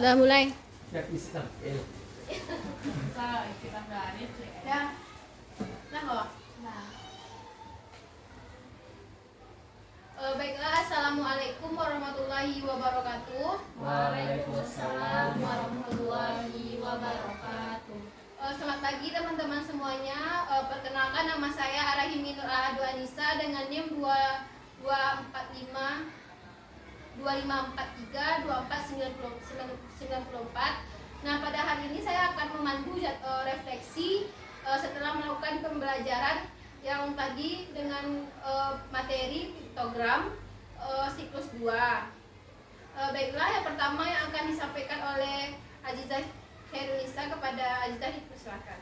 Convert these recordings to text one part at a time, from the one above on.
Udah mulai. Ya Islam. Kita berani ya. Nah, kok. Nah. Baiklah, assalamualaikum warahmatullahi wabarakatuh. Waalaikumsalam warahmatullahi wabarakatuh. Selamat pagi teman-teman semuanya. Perkenalkan, nama saya Arahimi Nur Ahadu Anissa dengan NIM 2543 2494. Nah, pada hari ini saya akan memandu refleksi setelah melakukan pembelajaran yang tadi dengan materi piktogram siklus 2. Baiklah, yang pertama yang akan disampaikan oleh Azizah Khairunisa kepada Azizah, dipersilakan.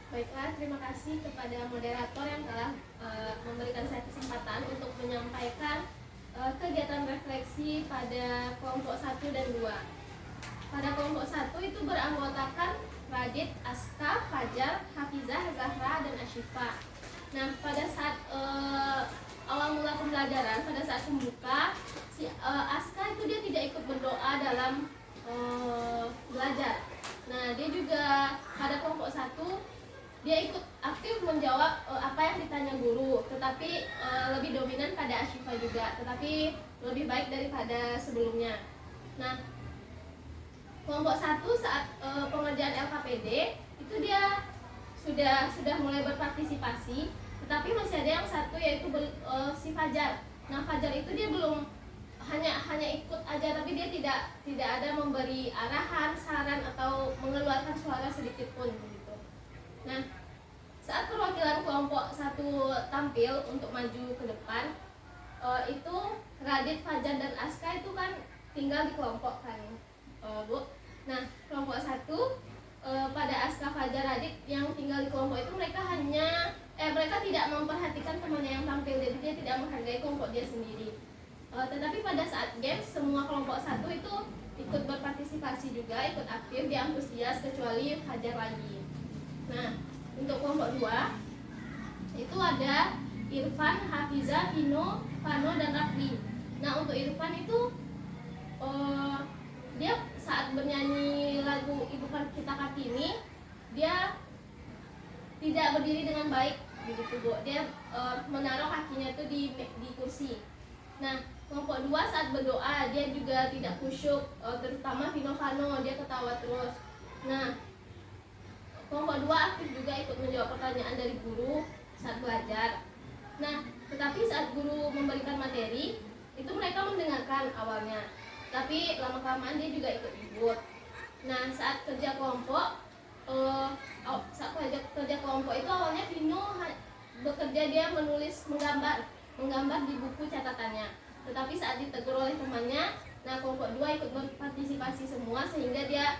Baiklah, terima kasih kepada moderator yang telah memberikan saya kesempatan untuk menyampaikan kegiatan refleksi pada kelompok 1 dan 2. Pada kelompok 1 itu beranggotakan Radit, Aska, Fajar, Hafizah, Zahra, dan Asyifa. Nah, pada saat awal mula pembelajaran, pada saat pembuka, Aska itu dia tidak ikut berdoa dalam belajar. Nah, dia juga pada kelompok 1 dia ikut aktif menjawab apa yang ditanya guru, tetapi lebih dominan pada Asyifa juga, tetapi lebih baik daripada sebelumnya. Nah, kelompok 1 saat pengerjaan LKPD itu dia sudah mulai berpartisipasi, tetapi masih ada yang satu yaitu si Fajar. Nah, Fajar itu dia belum hanya ikut aja, tapi dia tidak ada memberi arahan, saran atau mengeluarkan suara sedikit pun begitu. Nah, saat perwakilan kelompok 1 tampil untuk maju ke depan, itu Radit, Fajar, dan Aska itu kan tinggal di kelompok kan, Bu. Nah, kelompok 1 pada Aska, Fajar, Radit yang tinggal di kelompok itu mereka tidak memperhatikan temannya yang tampil, jadi dia tidak menghargai kelompok dia sendiri. Tetapi pada saat games semua kelompok 1 itu ikut berpartisipasi juga, ikut aktif, dia antusias kecuali Fajar lagi. Nah, untuk kelompok 2 itu ada Irfan, Hafizah, Vino, Fano, dan Rafli. Nah, untuk Irfan itu dia saat bernyanyi lagu Ibu Kita Kartini, dia tidak berdiri dengan baik begitu, Bu. Dia menaruh kakinya itu di kursi. Nah, kelompok 2 saat berdoa dia juga tidak khusyuk, terutama Vino, Fano, dia ketawa terus. Nah, kelompok 2 aktif juga ikut menjawab pertanyaan dari guru saat belajar. Nah, tetapi saat guru memberikan materi, itu mereka mendengarkan awalnya, tapi lama-kelamaan dia juga ikut. Nah, saat kerja kelompok, itu awalnya Vino bekerja, dia menggambar di buku catatannya. Tetapi saat ditegur oleh temannya, nah kelompok 2 ikut berpartisipasi semua sehingga dia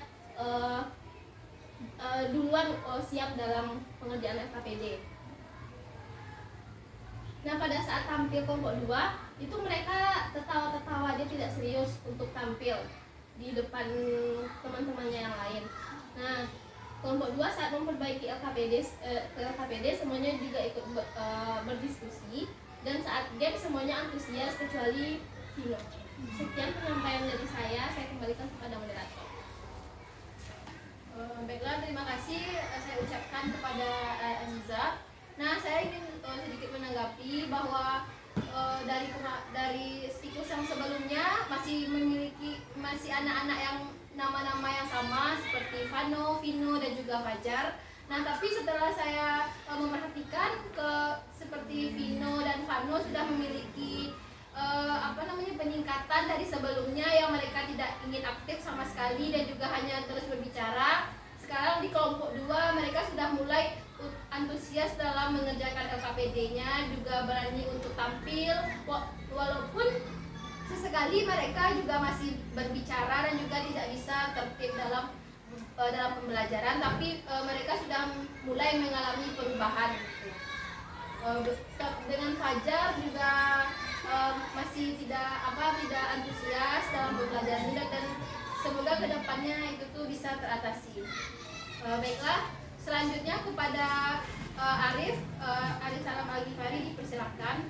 duluan siap dalam pengerjaan FKPD. Nah, pada saat tampil kelompok 2 itu mereka tertawa-tertawa, dia tidak serius untuk tampil di depan teman-temannya yang lain. Nah, kelompok 2 saat memperbaiki LKPD semuanya juga ikut berdiskusi, dan saat game semuanya antusias kecuali Vino. Sekian penyampaian dari saya kembalikan kepada moderator. Baiklah, terima kasih saya ucapkan kepada Azizah. Nah, saya ingin sedikit menanggapi bahwa dari siklus yang sebelumnya masih anak-anak yang nama-nama yang sama seperti Fano, Vino, dan juga Fajar. Nah, tapi setelah saya memperhatikan seperti Vino dan Fano sudah memiliki peningkatan dari sebelumnya yang mereka tidak ingin aktif sama sekali dan juga hanya terus berbicara. Sekarang di kelompok 2 mereka sudah mulai antusias dalam mengerjakan LKPD-nya, juga berani untuk tampil walaupun sesekali mereka juga masih berbicara dan juga tidak bisa tertib dalam pembelajaran, tapi mereka sudah mulai mengalami perubahan. Dengan Fajar juga masih tidak antusias dalam pembelajaran, dan semoga kedepannya itu tuh bisa teratasi. Baiklah, selanjutnya kepada Arif Salam Al-Ghifari, dipersilakan.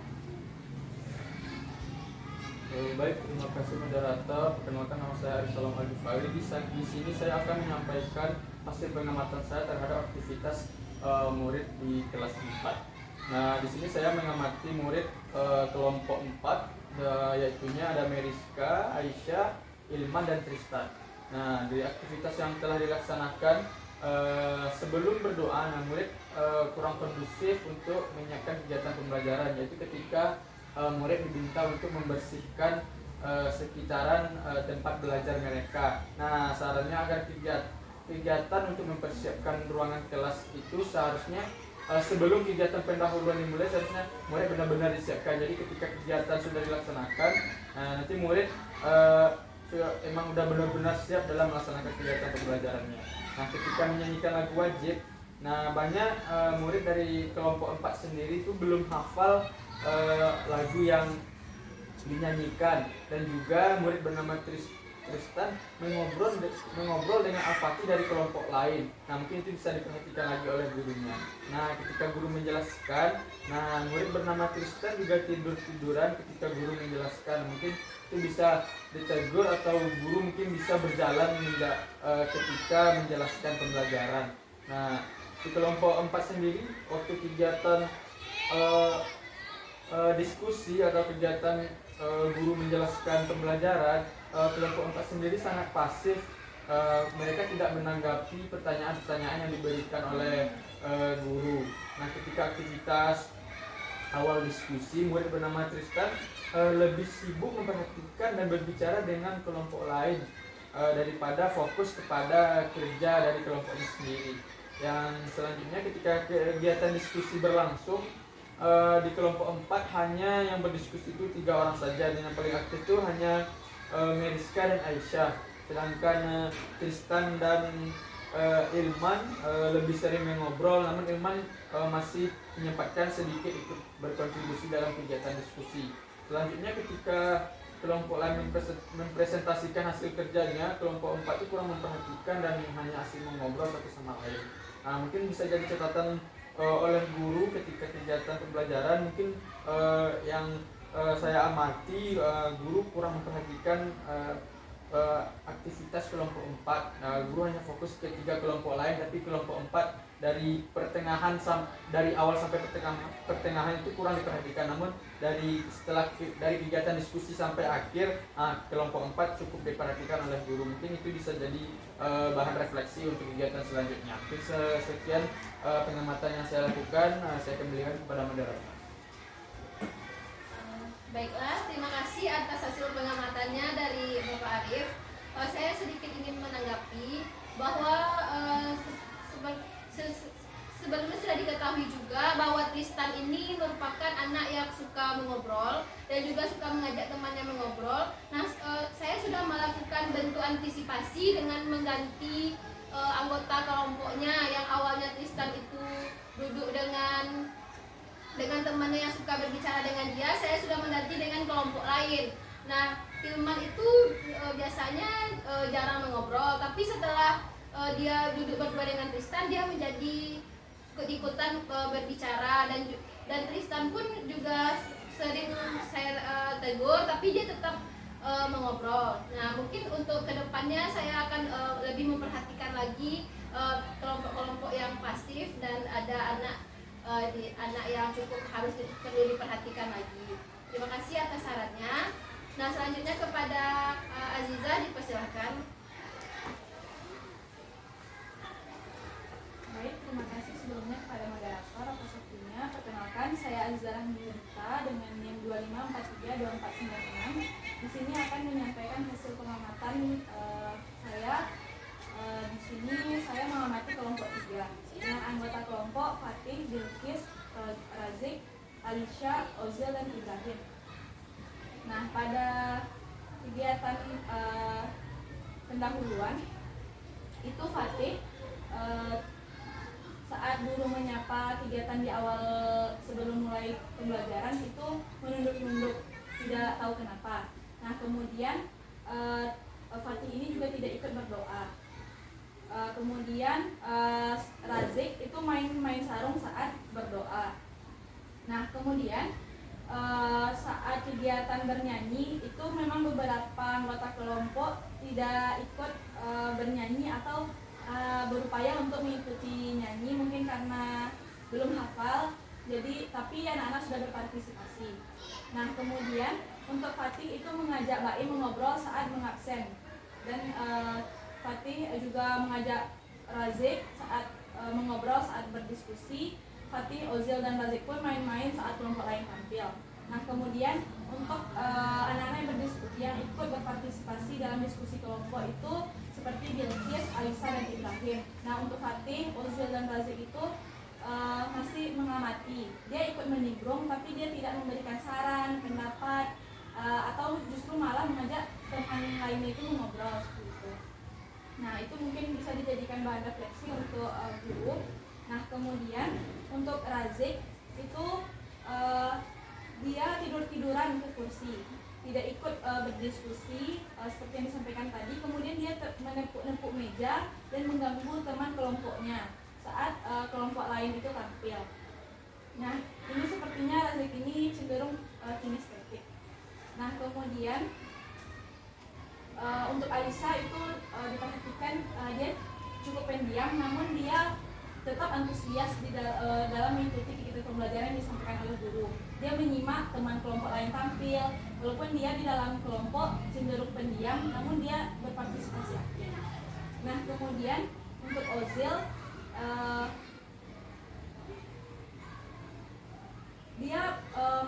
Baik, terima kasih moderator. Perkenalkan, nama saya Arisalam Al-Ghifari. Di sini saya akan menyampaikan hasil pengamatan saya terhadap aktivitas murid di kelas 4. Nah, di sini saya mengamati murid kelompok 4, yaitunya ada Meriska, Aisyah, Ilman, dan Tristan. Nah, dari aktivitas yang telah dilaksanakan sebelum berdoa, nah, murid kurang kondusif untuk menyiapkan kegiatan pembelajaran, yaitu ketika murid diminta untuk membersihkan sekitaran tempat belajar mereka. Nah, sarannya agar kegiatan untuk mempersiapkan ruangan kelas itu seharusnya sebelum kegiatan pendahuluan dimulai, seharusnya murid benar-benar disiapkan. Jadi ketika kegiatan sudah dilaksanakan, nanti murid emang udah benar-benar siap dalam melaksanakan kegiatan pembelajarannya. Nah, ketika menyanyikan lagu wajib, nah banyak murid dari kelompok 4 sendiri itu belum hafal lagu yang dinyanyikan, dan juga murid bernama Tristan mengobrol dengan Al-Fatih dari kelompok lain. Nah, mungkin itu bisa diperhatikan lagi oleh gurunya. Nah, ketika guru menjelaskan, nah murid bernama Tristan juga tiduran ketika guru menjelaskan. Mungkin itu bisa ditegur atau guru mungkin bisa berjalan ketika menjelaskan pembelajaran. Nah, di kelompok 4 sendiri, waktu kegiatan diskusi atau kegiatan guru menjelaskan pembelajaran, kelompok 4 sendiri sangat pasif. Mereka tidak menanggapi pertanyaan-pertanyaan yang diberikan oleh guru. Nah, ketika aktivitas awal diskusi, murid bernama Tristan lebih sibuk memperhatikan dan berbicara dengan kelompok lain daripada fokus kepada kerja dari kelompoknya sendiri. Yang selanjutnya, ketika kegiatan diskusi berlangsung, di kelompok 4 hanya yang berdiskusi itu 3 orang saja, dan yang paling aktif itu hanya Meriska dan Aisyah. Sedangkan Tristan dan Ilman lebih sering mengobrol, namun Ilman masih menyempatkan sedikit ikut berkontribusi dalam kegiatan diskusi. Selanjutnya, ketika kelompok lain mempresentasikan hasil kerjanya, kelompok 4 itu kurang memperhatikan dan hanya asik mengobrol satu sama lain. Nah, mungkin bisa jadi catatan oleh guru ketika kegiatan pembelajaran. Mungkin yang saya amati, guru kurang memperhatikan aktivitas kelompok 4. Guru hanya fokus ke 3 kelompok lain, tapi kelompok 4 dari awal sampai pertengahan itu kurang diperhatikan. Namun dari kegiatan diskusi sampai akhir, kelompok 4 cukup diperhatikan oleh guru. Mungkin itu bisa jadi bahan refleksi untuk kegiatan selanjutnya. Mungkin sekian pengamatan yang saya lakukan. Saya kembalikan kepada moderator. Baiklah, terima kasih atas hasil pengamatannya dari Bapak Arif. Saya sedikit ingin menanggapi bahwa sebelumnya sudah diketahui juga bahwa Tristan ini merupakan anak yang suka mengobrol dan juga suka mengajak temannya mengobrol. Nah, saya sudah melakukan bentuk antisipasi dengan mengganti anggota kelompoknya. Yang awalnya Tristan itu duduk dengan temannya yang suka berbicara dengan dia, saya sudah mengganti dengan kelompok lain. Nah, Ilman itu biasanya jarang mengobrol, tapi setelah dia duduk berdua dengan Tristan, dia menjadi ikut-ikutan berbicara, dan Tristan pun juga sering saya tegur, tapi dia tetap mengobrol. Nah, mungkin untuk kedepannya saya akan lebih memperhatikan lagi kelompok-kelompok yang pasif, dan ada anak yang cukup perlu diperhatikan lagi. Terima kasih atas sarannya. Nah, selanjutnya kepada Aziza, dipersilahkan. Baik, terima kasih sebelumnya kepada moderator atas waktunya. Perkenalkan, saya Aziza Rahmita dengan NIM 25432496. Di sini akan menyampaikan hasil pengamatan saya. Di sini saya mengamati kelompok 3 dengan anggota kelompok Fatih, Bilkis, Razik, Alisha, Ozel, dan Ibrahim. Nah, pada kegiatan pendahuluan itu Fatih saat guru menyapa kegiatan di awal sebelum mulai pembelajaran itu menunduk-nunduk, tidak tahu kenapa. Nah, kemudian Fatih ini juga tidak ikut berdoa. Kemudian Razik itu main sarung saat berdoa. Nah, kemudian saat kegiatan bernyanyi itu memang beberapa anggota kelompok tidak ikut bernyanyi atau berupaya untuk mengikuti nyanyi, mungkin karena belum hafal. Jadi tapi anak-anak sudah berpartisipasi. Nah kemudian untuk Fatih itu mengajak Baim mengobrol saat mengabsen, dan Fatih juga mengajak Razik saat mengobrol saat berdiskusi. Fatih, Ozil dan Razik pun main-main saat kelompok lain tampil. Nah kemudian untuk anak-anak yang ikut berpartisipasi dalam diskusi kelompok itu seperti Bilqis, Alisa dan Ibrahim. Nah untuk Fatih, Ozil dan Razik itu masih mengamati. Dia ikut menimbrung tapi dia tidak memberikan saran, pendapat, atau justru malah mengajak teman lainnya itu mengobrol seperti itu. Nah itu mungkin bisa dijadikan bahan refleksi untuk guru. Nah kemudian untuk Razik itu dia tidur-tiduran ke kursi, tidak ikut berdiskusi seperti yang disampaikan tadi. Kemudian dia menepuk-nepuk meja dan mengganggu teman kelompoknya saat kelompok lain itu tampil. Nah ini sepertinya Razik ini cenderung kinestetik. Nah kemudian untuk Alisa itu diperhatikan dia cukup pendiam, namun dia tetap antusias dalam mengikuti kegiatan pembelajaran yang disampaikan oleh guru. Dia menyimak teman kelompok lain tampil, walaupun dia di dalam kelompok cenderung pendiam, namun dia berpartisipasi aktif. Nah kemudian untuk Ozil, dia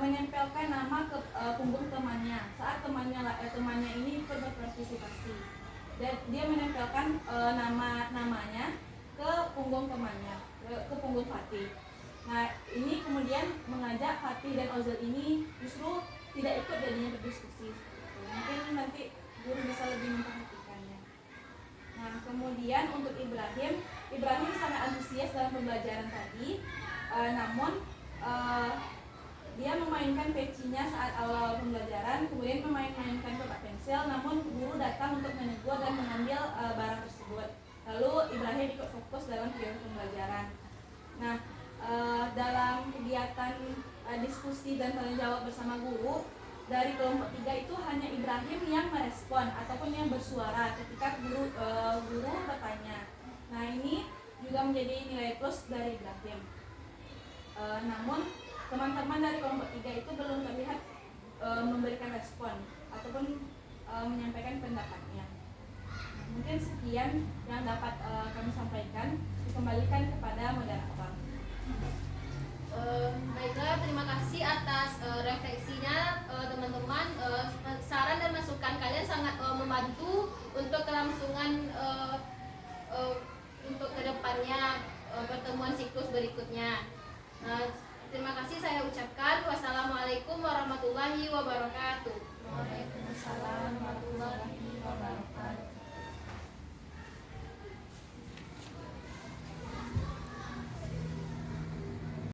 menempelkan nama ke punggung temannya saat temannya ini ikut berpartisipasi, dan dia menempelkan namanya ke punggung temannya, ke punggung Fatih. Nah ini kemudian mengajak Fatih dan Ozil ini justru tidak ikut jadinya berdiskusi. Mungkin nanti guru bisa lebih memperhatikannya. Nah kemudian untuk Ibrahim sangat antusias dalam pembelajaran tadi, namun dia memainkan pecinya saat awal pembelajaran, kemudian memainkan kotak pensil, namun guru datang untuk menegur dan mengambil barang tersebut. Lalu Ibrahim ikut fokus dalam kegiatan pembelajaran. Nah dalam kegiatan diskusi dan tanya jawab bersama guru, dari kelompok 3 itu hanya Ibrahim yang merespon ataupun yang bersuara ketika guru bertanya. Nah ini juga menjadi nilai plus dari Ibrahim. Namun teman-teman dari kelompok 3 itu belum terlihat memberikan respon ataupun menyampaikan pendapatnya. Mungkin sekian yang dapat kami sampaikan. Dikembalikan kepada moderator. Baiklah, terima kasih atas refleksinya teman-teman. Saran dan masukan kalian sangat membantu untuk kelangsungan untuk kedepannya pertemuan siklus berikutnya. Terima kasih saya ucapkan. Wassalamualaikum warahmatullahi wabarakatuh. Waalaikumsalam warahmatullahi wabarakatuh.